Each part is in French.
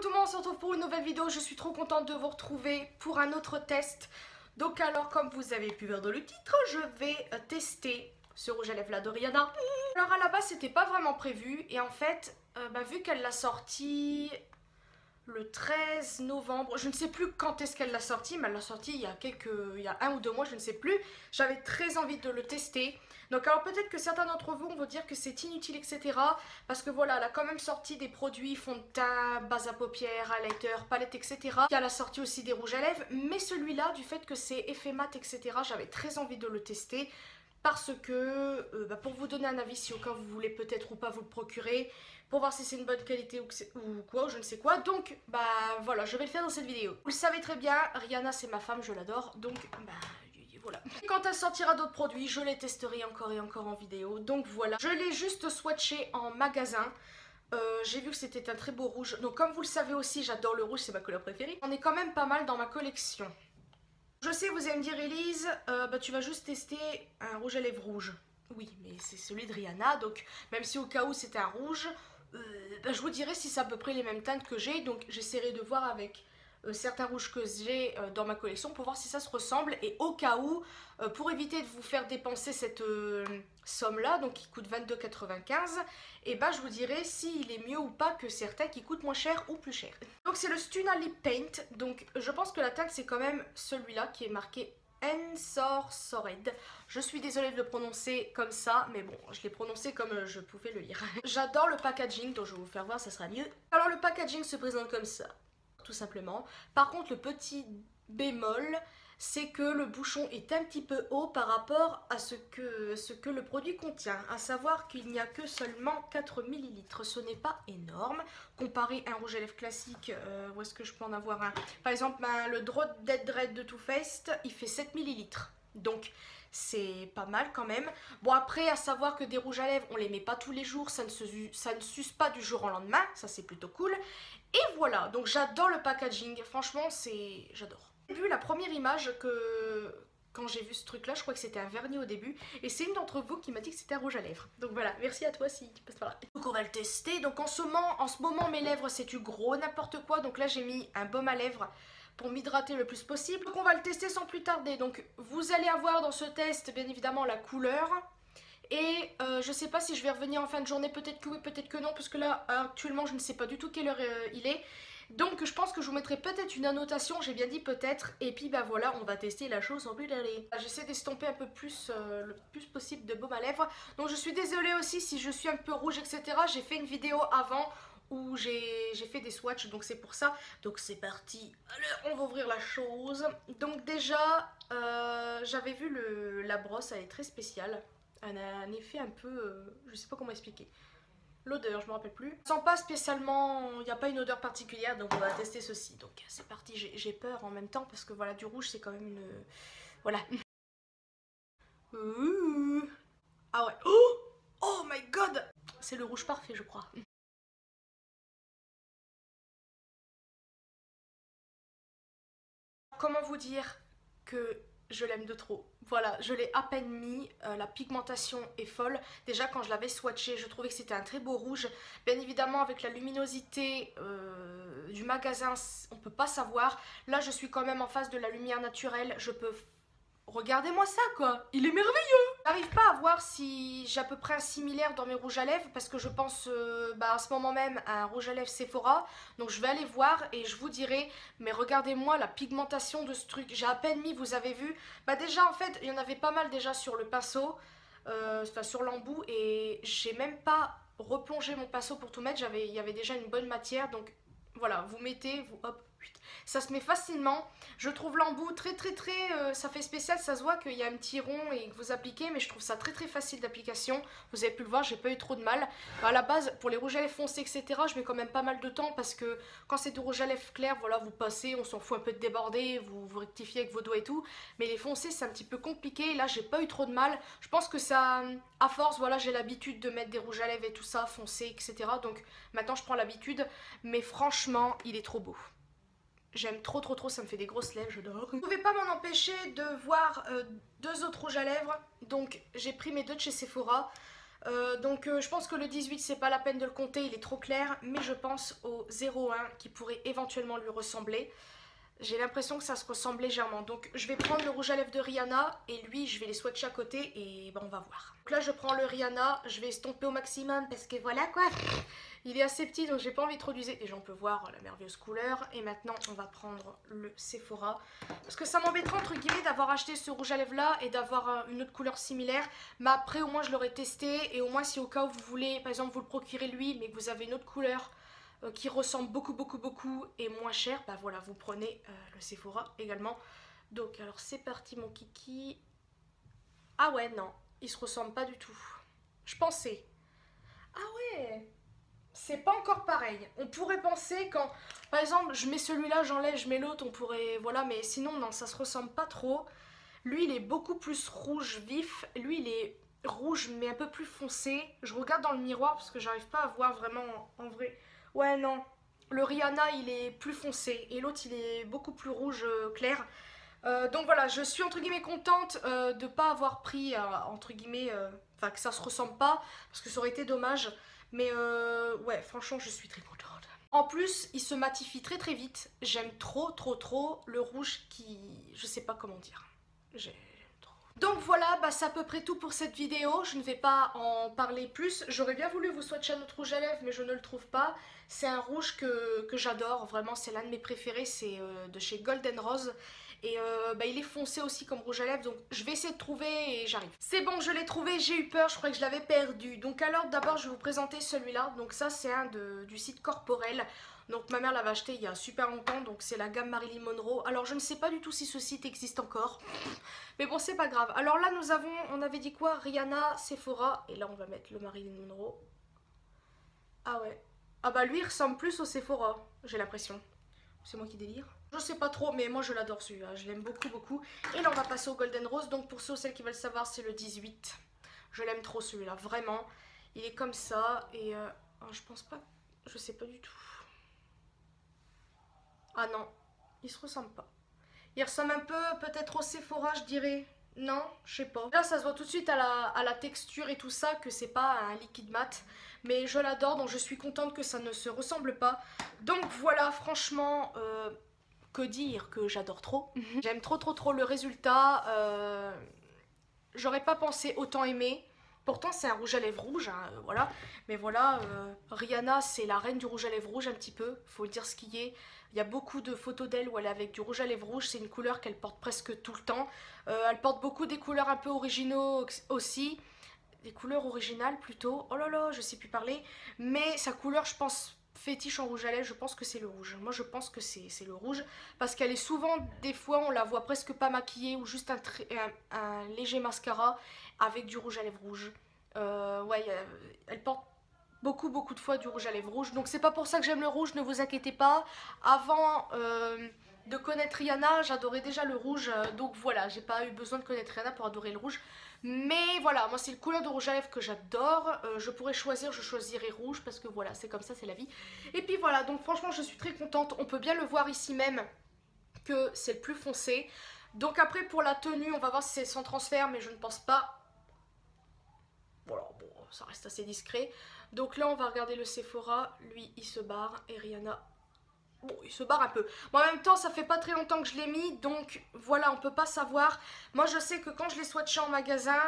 tout le monde, on se retrouve pour une nouvelle vidéo. Je suis trop contente de vous retrouver pour un autre test. Donc alors, comme vous avez pu voir dans le titre, je vais tester ce rouge à lèvres là de Rihanna. Alors à la base c'était pas vraiment prévu et en fait vu qu'elle l'a sorti le 13 novembre, je ne sais plus quand est-ce qu'elle l'a sorti, mais elle l'a sorti il y a 1 ou 2 mois, je ne sais plus. J'avais très envie de le tester. Donc alors peut-être que certains d'entre vous vont dire que c'est inutile, etc. Parce que voilà, elle a quand même sorti des produits fond de teint, base à paupières, highlighter, palette, etc. Puis elle a sorti aussi des rouges à lèvres. Mais celui-là, du fait que c'est effet mat, etc., j'avais très envie de le tester. Parce que, pour vous donner un avis si au cas vous voulez peut-être ou pas vous le procurer, pour voir si c'est une bonne qualité ou quoi, ou je ne sais quoi. Donc, voilà, je vais le faire dans cette vidéo. Vous le savez très bien, Rihanna c'est ma femme, je l'adore, donc, voilà. Quand elle sortira d'autres produits, je les testerai encore et encore en vidéo, donc voilà. Je l'ai juste swatché en magasin. J'ai vu que c'était un très beau rouge, donc comme vous le savez aussi, j'adore le rouge, c'est ma couleur préférée. On est quand même pas mal dans ma collection. Je sais, vous allez me dire, Elise, tu vas juste tester un rouge à lèvres rouge. Oui, mais c'est celui de Rihanna, donc même si au cas où c'était un rouge, je vous dirai si c'est à peu près les mêmes teintes que j'ai. Donc j'essaierai de voir avec certains rouges que j'ai dans ma collection pour voir si ça se ressemble. Et au cas où, pour éviter de vous faire dépenser cette somme là, donc qui coûte 22,95, et je vous dirai s'il est mieux ou pas que certains qui coûtent moins cher ou plus cher. Donc c'est le Stuna Lip Paint, donc je pense que la teinte c'est quand même celui-là qui est marqué Ensorsored. Je suis désolée de le prononcer comme ça, mais bon, je l'ai prononcé comme je pouvais le lire. J'adore le packaging, donc je vais vous faire voir, ça sera mieux. Alors le packaging se présente comme ça, tout simplement. Par contre, le petit bémol, c'est que le bouchon est un petit peu haut par rapport à ce que le produit contient. À savoir qu'il n'y a que seulement 4 ml. Ce n'est pas énorme. Comparé à un rouge à lèvres classique, où est-ce que je peux en avoir un? Par exemple, le Draw Dead Red de Too Faced, il fait 7 ml. Donc c'est pas mal quand même. Bon, après, à savoir que des rouges à lèvres, on les met pas tous les jours, ça ne s'use pas du jour au lendemain, ça c'est plutôt cool. Et voilà, donc j'adore le packaging, franchement j'adore. J'ai vu la première image quand j'ai vu ce truc là, je crois que c'était un vernis au début, et c'est une d'entre vous qui m'a dit que c'était un rouge à lèvres. Donc voilà, merci à toi si tu passes par là. Donc on va le tester. Donc en ce moment mes lèvres c'est du gros n'importe quoi, donc là j'ai mis un baume à lèvres pour m'hydrater le plus possible. Donc on va le tester sans plus tarder. Donc vous allez avoir dans ce test bien évidemment la couleur. Et je sais pas si je vais revenir en fin de journée, peut-être que oui, peut-être que non, parce que là actuellement je ne sais pas du tout quelle heure il est. Donc je pense que je vous mettrai peut-être une annotation, j'ai bien dit peut-être. Et puis voilà, on va tester la chose sans plus tarder. J'essaie d'estomper un peu plus, le plus possible de baume à lèvres. Donc je suis désolée aussi si je suis un peu rouge, etc. J'ai fait une vidéo avant où j'ai fait des swatchs, donc c'est pour ça. Donc c'est parti, alors on va ouvrir la chose. Donc déjà, j'avais vu la brosse, elle est très spéciale. Elle a un effet un peu, je sais pas comment expliquer. L'odeur, je me rappelle plus. Ça sent pas spécialement, il n'y a pas une odeur particulière, donc on va tester ceci. Donc c'est parti, j'ai peur en même temps parce que voilà, du rouge c'est quand même une... Voilà. Ah ouais. Oh my god! C'est le rouge parfait je crois. Comment vous dire que je l'aime de trop. Voilà, je l'ai à peine mis, la pigmentation est folle. Déjà quand je l'avais swatché, je trouvais que c'était un très beau rouge. Bien évidemment avec la luminosité du magasin, on peut pas savoir. Là je suis quand même en face de la lumière naturelle, je peux... Regardez-moi ça quoi, il est merveilleux! J'arrive pas à voir si j'ai à peu près un similaire dans mes rouges à lèvres parce que je pense à ce moment même à un rouge à lèvres Sephora. Donc je vais aller voir et je vous dirai. Mais regardez-moi la pigmentation de ce truc. J'ai à peine mis, vous avez vu. Déjà en fait il y en avait pas mal déjà sur le pinceau. Enfin sur l'embout. Et j'ai même pas replongé mon pinceau pour tout mettre. Il y avait déjà une bonne matière. Donc voilà, vous mettez, vous hop. Ça se met facilement. Je trouve l'embout très ça fait spécial, ça se voit qu'il y a un petit rond et que vous appliquez, mais je trouve ça très facile d'application. Vous avez pu le voir, j'ai pas eu trop de mal. À la base, pour les rouges à lèvres foncés, etc., je mets quand même pas mal de temps parce que quand c'est du rouge à lèvres clair, voilà, vous passez, on s'en fout un peu de déborder, vous rectifiez avec vos doigts et tout. Mais les foncés, c'est un petit peu compliqué. Là, j'ai pas eu trop de mal. Je pense que ça, à force, voilà, j'ai l'habitude de mettre des rouges à lèvres et tout ça, foncés, etc. Donc maintenant, je prends l'habitude. Mais franchement, il est trop beau. J'aime trop, ça me fait des grosses lèvres, j'adore. Vous ne pouvez pas m'en empêcher de voir deux autres rouges à lèvres. Donc j'ai pris mes deux de chez Sephora. Donc je pense que le 18 c'est pas la peine de le compter, il est trop clair, mais je pense au 01 qui pourrait éventuellement lui ressembler. J'ai l'impression que ça se ressemble légèrement. Donc je vais prendre le rouge à lèvres de Rihanna et lui je vais les swatcher à côté et ben, on va voir. Donc là je prends le Rihanna, je vais estomper au maximum parce que voilà quoi. Il est assez petit donc j'ai pas envie de trop d'user. Déjà on peut voir la merveilleuse couleur. Et maintenant on va prendre le Sephora. Parce que ça m'embêterait entre guillemets d'avoir acheté ce rouge à lèvres là et d'avoir une autre couleur similaire. Mais après au moins je l'aurais testé. Et au moins si au cas où vous voulez par exemple vous le procurer lui mais que vous avez une autre couleur qui ressemble beaucoup et moins cher, bah voilà, vous prenez le Sephora également. Donc alors c'est parti mon kiki. Ah ouais non, il se ressemble pas du tout. Je pensais. Ah ouais, c'est pas encore pareil. On pourrait penser quand, par exemple, je mets celui-là, j'enlève, je mets l'autre, on pourrait, voilà, mais sinon non, ça se ressemble pas trop. Lui il est beaucoup plus rouge vif, lui il est rouge mais un peu plus foncé. Je regarde dans le miroir parce que j'arrive pas à voir vraiment en vrai. Ouais non, le Rihanna il est plus foncé et l'autre il est beaucoup plus rouge clair. Donc voilà, je suis entre guillemets contente de pas avoir pris entre guillemets, enfin que ça se ressemble pas parce que ça aurait été dommage. Mais ouais, franchement je suis très contente. En plus, il se matifie très vite. J'aime trop le rouge qui, je sais pas comment dire. J'aime trop. Donc voilà, bah c'est à peu près tout pour cette vidéo. Je ne vais pas en parler plus. J'aurais bien voulu vous swatcher un autre rouge à lèvres, mais je ne le trouve pas. C'est un rouge que j'adore. Vraiment, c'est l'un de mes préférés. C'est de chez Golden Rose. Et bah, il est foncé aussi comme rouge à lèvres, donc je vais essayer de trouver et j'arrive. C'est bon, je l'ai trouvé, j'ai eu peur, je croyais que je l'avais perdu. Donc alors d'abord je vais vous présenter celui-là. Donc ça c'est un du site Corporel. Donc ma mère l'avait acheté il y a super longtemps, donc c'est la gamme Marilyn Monroe. Alors je ne sais pas du tout si ce site existe encore, mais bon c'est pas grave. Alors là nous avons, on avait dit quoi? Rihanna, Sephora, et là on va mettre le Marilyn Monroe. Ah ouais, ah bah lui il ressemble plus au Sephora, j'ai l'impression. C'est moi qui délire. Je sais pas trop, mais moi je l'adore celui-là. Je l'aime beaucoup. Et là on va passer au Golden Rose. Donc pour ceux ou celles qui veulent savoir, c'est le 18. Je l'aime trop celui-là, vraiment. Il est comme ça. Et je pense pas... Je sais pas du tout. Ah non, il se ressemble pas. Il ressemble un peu peut-être au Sephora, je dirais. Non, je sais pas. Là ça se voit tout de suite à la texture et tout ça que c'est pas un liquide mat. Mais je l'adore, donc je suis contente que ça ne se ressemble pas. Donc voilà, franchement, que dire que j'adore trop. J'aime trop le résultat. J'aurais pas pensé autant aimer. Pourtant c'est un rouge à lèvres rouge, hein, voilà. Mais voilà, Rihanna c'est la reine du rouge à lèvres rouge un petit peu, faut dire ce qui est. Il y a beaucoup de photos d'elle où elle est avec du rouge à lèvres rouge, c'est une couleur qu'elle porte presque tout le temps. Elle porte beaucoup des couleurs un peu originaux aussi. Des couleurs originales plutôt. Oh là là, je sais plus parler. Mais sa couleur, je pense, fétiche en rouge à lèvres, je pense que c'est le rouge. Moi, je pense que c'est le rouge. Parce qu'elle est souvent, des fois, on la voit presque pas maquillée ou juste un léger mascara avec du rouge à lèvres rouge. Ouais, elle porte beaucoup de fois du rouge à lèvres rouge. Donc c'est pas pour ça que j'aime le rouge, ne vous inquiétez pas. Avant de connaître Rihanna, j'adorais déjà le rouge. Donc voilà, j'ai pas eu besoin de connaître Rihanna pour adorer le rouge. Mais voilà, moi c'est le couleur de rouge à lèvres que j'adore. Je pourrais choisir, je choisirais rouge parce que voilà, c'est comme ça, c'est la vie. Et puis voilà, donc franchement je suis très contente. On peut bien le voir ici même que c'est le plus foncé. Donc après pour la tenue, on va voir si c'est sans transfert, mais je ne pense pas. Voilà, bon, ça reste assez discret. Donc là on va regarder le Sephora. Lui il se barre et Rihanna... Bon, il se barre un peu. Bon, en même temps, ça fait pas très longtemps que je l'ai mis, donc voilà, on peut pas savoir. Moi, je sais que quand je l'ai swatché en magasin,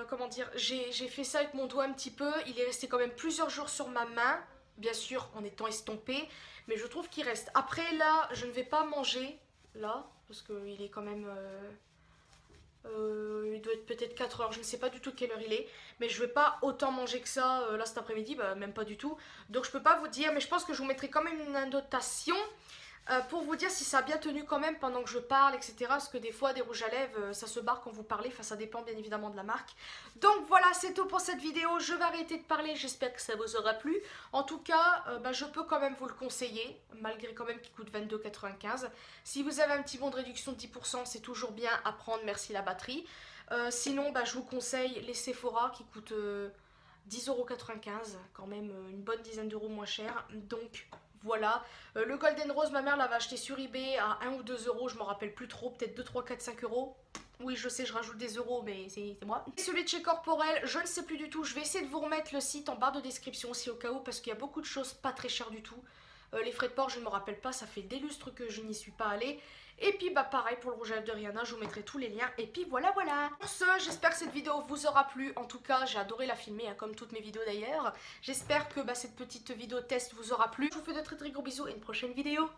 comment dire, j'ai fait ça avec mon doigt un petit peu. Il est resté quand même plusieurs jours sur ma main, bien sûr, en étant estompé, mais je trouve qu'il reste. Après, là, je ne vais pas manger, là, parce qu'il est quand même... il doit être peut-être 4 heures, je ne sais pas du tout quelle heure il est. Mais je vais pas autant manger que ça là cet après-midi, bah, même pas du tout. Donc je peux pas vous dire, mais je pense que je vous mettrai quand même une annotation pour vous dire si ça a bien tenu quand même pendant que je parle, etc. Parce que des fois des rouges à lèvres, ça se barre quand vous parlez, enfin ça dépend bien évidemment de la marque. Donc voilà, c'est tout pour cette vidéo, je vais arrêter de parler, j'espère que ça vous aura plu. En tout cas, bah, je peux quand même vous le conseiller, malgré quand même qu'il coûte 22,95 €. Si vous avez un petit bon de réduction de 10%, c'est toujours bien à prendre, merci la batterie. Sinon, bah, je vous conseille les Sephora qui coûtent 10,95 €, quand même une bonne dizaine d'euros moins cher. Donc voilà, le Golden Rose, ma mère l'avait acheté sur eBay à 1 ou 2 €, je m'en rappelle plus trop, peut-être 2, 3, 4, 5 €. Oui, je sais, je rajoute des euros, mais c'est moi. Et celui de chez Corporel, je ne sais plus du tout. Je vais essayer de vous remettre le site en barre de description aussi au cas où, parce qu'il y a beaucoup de choses pas très chères du tout. Les frais de port, je ne me rappelle pas, ça fait des lustres que je n'y suis pas allée. Et puis bah pareil pour le rouge à lèvres de Rihanna, je vous mettrai tous les liens. Et puis voilà. Pour ce, j'espère que cette vidéo vous aura plu. En tout cas, j'ai adoré la filmer, hein, comme toutes mes vidéos d'ailleurs. J'espère que cette petite vidéo test vous aura plu. Je vous fais de très très gros bisous et une prochaine vidéo.